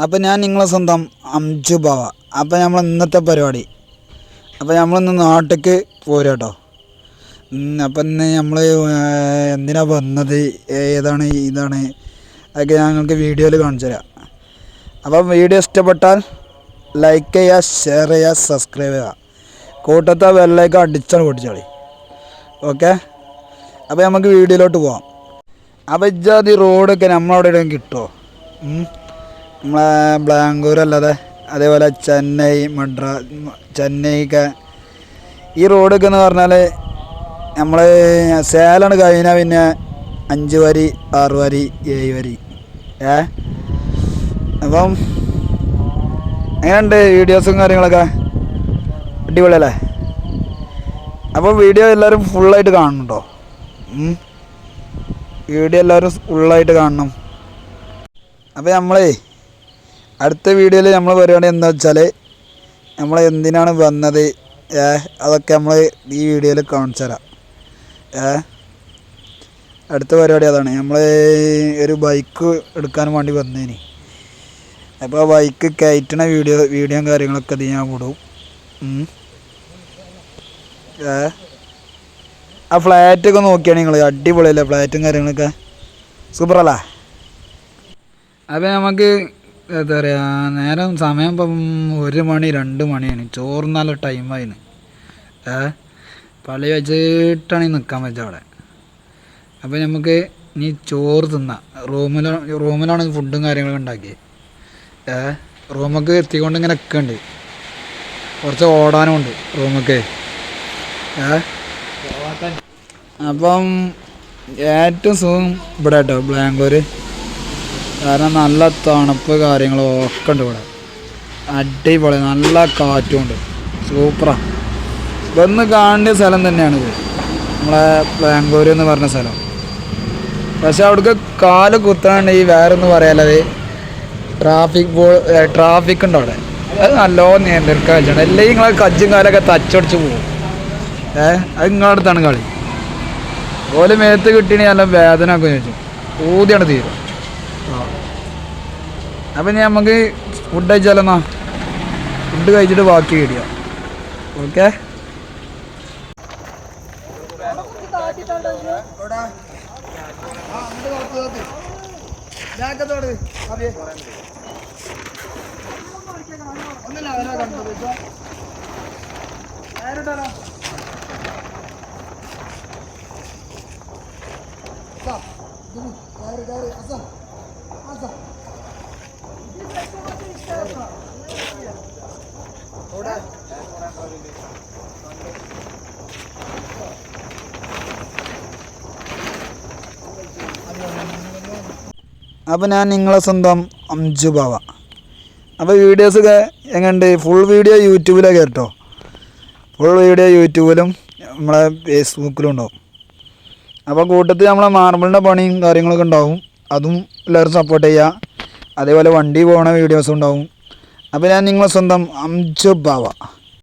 അപ്പോൾ ഞാൻ നിങ്ങളെ സ്വന്തം അംജു ബാവ. അപ്പോൾ നമ്മൾ ഇന്നത്തെ പരിപാടി, അപ്പോൾ നമ്മളിന്ന് നാട്ടിലേക്ക് പോരും കേട്ടോ. അപ്പം ഇന്ന് നമ്മൾ എന്തിനാണ് വന്നത്, ഏതാണ് ഇതാണ് അതൊക്കെ ഞങ്ങൾക്ക് വീഡിയോയിൽ കാണിച്ചു തരാം. അപ്പം വീഡിയോ ഇഷ്ടപ്പെട്ടാൽ ലൈക്ക് ചെയ്യുക, ഷെയർ ചെയ്യുക, സബ്സ്ക്രൈബ് ചെയ്യുക, കൂട്ടത്തെ ബെല്ലൈക്കൺ അടിച്ചാണ് പൊട്ടിച്ചാളി. ഓക്കെ, അപ്പോൾ നമുക്ക് വീഡിയോയിലോട്ട് പോവാം. അപ്പോൾ ഇജാതി റോഡൊക്കെ നമ്മളവിടെ എവിടെയും കിട്ടുമോ? നമ്മളെ ബാംഗ്ലൂർ അല്ലാതെ അതേപോലെ ചെന്നൈക്ക് ഈ റോഡൊക്കെ എന്ന് പറഞ്ഞാൽ നമ്മൾ സേലാണ് കഴിഞ്ഞാൽ പിന്നെ 5 വരി 6 വരി 7 വരി അപ്പം എങ്ങനെയുണ്ട് വീഡിയോസും കാര്യങ്ങളൊക്കെ? അടിപൊളിയല്ലേ? അപ്പോൾ വീഡിയോ എല്ലാവരും ഫുള്ളായിട്ട് കാണണം. വീഡിയോ എല്ലാവരും ഫുള്ളായിട്ട് കാണണം. അപ്പോൾ നമ്മളേ അടുത്ത വീഡിയോയിൽ നമ്മൾ പരിപാടി എന്താ വെച്ചാൽ നമ്മൾ എന്തിനാണ് വന്നത് അതൊക്കെ നമ്മൾ ഈ വീഡിയോയിൽ കാണിച്ചു തരാം. അടുത്ത പരിപാടി അതാണ്. നമ്മൾ ഒരു ബൈക്ക് എടുക്കാൻ വേണ്ടി വന്നേനി. അപ്പോൾ ആ ബൈക്ക് കയറ്റണ വീഡിയോയും കാര്യങ്ങളൊക്കെ അത് ഞാൻ വിടും. ആ ഫ്ലാറ്റൊക്കെ നോക്കിയാണ് നിങ്ങൾ, അടിപൊളിയല്ലേ ഫ്ലാറ്റും കാര്യങ്ങളൊക്കെ, സൂപ്പറല്ലേ? അപ്പോൾ നമുക്ക് എന്താ പറയുക, നേരം സമയം ഇപ്പം 1 മണി 2 മണിയാണ്. ചോറുന്നാലുള്ള ടൈമായിന്. പള്ളി വെച്ചിട്ടാണ് നിൽക്കാൻ പറ്റുക അവിടെ. അപ്പോൾ നമുക്ക് ഇനി ചോറ് തിന്നാം. റൂമിലാണ് ഫുഡും കാര്യങ്ങളൊക്കെ ഉണ്ടാക്കി. റൂമൊക്കെ എത്തിക്കൊണ്ട് ഇങ്ങനെ നിൽക്കുന്നുണ്ട്. കുറച്ച് ഓടാനുമുണ്ട് റൂമൊക്കെ. അപ്പം ഏറ്റവും സുഖം ഇവിടെ കേട്ടോ, ബാംഗ്ലൂർ. കാരണം നല്ല തണുപ്പ് കാര്യങ്ങളും ഒക്കെ ഉണ്ട് ഇവിടെ. അടിപൊളി, നല്ല കാറ്റുമുണ്ട്, സൂപ്പറാണ്. വന്ന് കാണേണ്ട സ്ഥലം തന്നെയാണിത്, നമ്മളെ ബാംഗ്ലൂർ എന്ന് പറഞ്ഞ സ്ഥലം. പക്ഷെ അവിടേക്ക് കാല് കുത്താണ്ട് ഈ വേറൊന്നും പറയാലത് ട്രാഫിക് ഉണ്ട് അവിടെ. അത് നല്ലോണം നിയന്ത്രിക്കാൻ വെച്ചാണ്. അല്ലെങ്കിൽ നിങ്ങളെ കജ്ജും കാലൊക്കെ തച്ചടിച്ച് പോകും. അത് നിങ്ങളുടെ അടുത്താണ് കളി. ഓല് മേത്ത് കിട്ടിയണി നല്ല വേദന ഒക്കെ ചോദിച്ചു ഊതിയാണ് തീരും. അപ്പം ഇനി നമുക്ക് ഫുഡ് കഴിച്ചാലെന്നാ, ഫുഡ് കഴിച്ചിട്ട് ബാക്കി വീഡിയോ. ഓക്കെ, അപ്പോൾ ഞാൻ നിങ്ങളെ സ്വന്തം അംജു ബാവ. അപ്പോൾ വീഡിയോസൊക്കെ എങ്ങനെയുണ്ട്? ഫുൾ വീഡിയോ യൂട്യൂബിലൊക്കെ കേട്ടോ. ഫുൾ വീഡിയോ യൂട്യൂബിലും നമ്മളെ ഫേസ്ബുക്കിലും ഉണ്ടാവും. അപ്പോൾ കൂട്ടത്തിൽ നമ്മളെ മാർബിളിൻ്റെ പണിയും കാര്യങ്ങളൊക്കെ ഉണ്ടാവും. അതും എല്ലാവരും സപ്പോർട്ട് ചെയ്യുക. അതേപോലെ വണ്ടി പോകുന്ന വീഡിയോസും ഉണ്ടാവും. അപ്പോൾ ഞാൻ നിങ്ങളെ സ്വന്തം അംജു ബാവ.